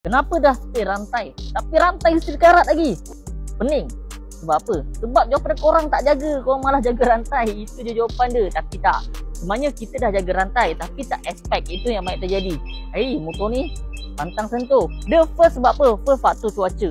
Kenapa dah spray rantai tapi rantai still karat lagi? Pening. Sebab apa? Sebab jawapan korang tak jaga, korang malah jaga rantai. Itu je jawapan dia. Tapi tak. Sebenarnya kita dah jaga rantai tapi tak expect itu yang banyak terjadi. Motor ni pantang sentuh. The first sebab apa? First faktor cuaca.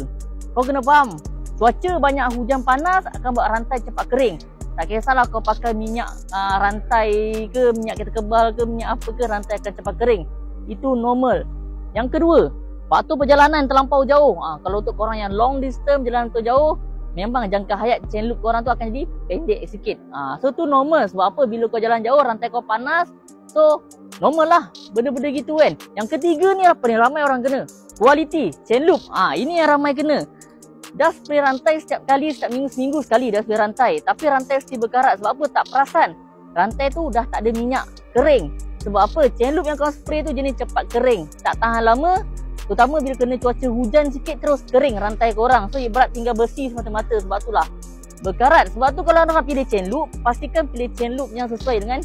Kau kena faham, cuaca banyak hujan panas akan buat rantai cepat kering. Tak kisahlah kau pakai minyak rantai ke, minyak kereta kebal ke, minyak apa ke, rantai akan cepat kering. Itu normal. Yang kedua, faktor perjalanan terlampau jauh. Kalau untuk korang yang long distance, jalan tu jauh, memang jangka hayat chain loop korang tu akan jadi pendek sikit. So tu normal. Sebab apa? Bila kau jalan jauh, rantai kau panas. So normal lah benda-benda gitu kan. Yang ketiga ni apa ni? Ramai orang kena. Quality chain loop. Ini yang ramai kena. Dah spray rantai setiap kali, setiap seminggu sekali dah spray rantai. Tapi rantai mesti berkarat. Sebab apa? Tak perasan. Rantai tu dah tak ada minyak, kering. Sebab apa? Chain loop yang kau spray tu jenis cepat kering. Tak tahan lama. Terutama bila kena cuaca hujan sikit terus kering rantai korang. So ibarat tinggal bersih semata-mata. Sebab itulah berkarat. Sebab tu kalau nak pilih chain loop, pastikan pilih chain loop yang sesuai dengan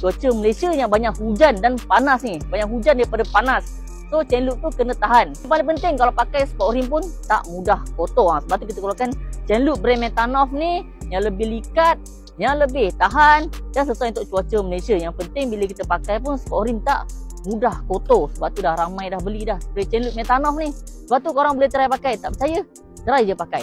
cuaca Malaysia yang banyak hujan dan panas ni. Banyak hujan daripada panas. So chain loop tu kena tahan. Yang paling penting kalau pakai sport rim pun tak mudah kotor. Sebab tu kita keluarkan chain loop brand Metanov ni yang lebih likat, yang lebih tahan dan sesuai untuk cuaca Malaysia. Yang penting bila kita pakai pun sport rim tak mudah kotor. Sebab tu dah ramai dah beli dah spray chain loop Metanov ni. Sebab tu korang boleh try pakai. Tak percaya? Try je pakai.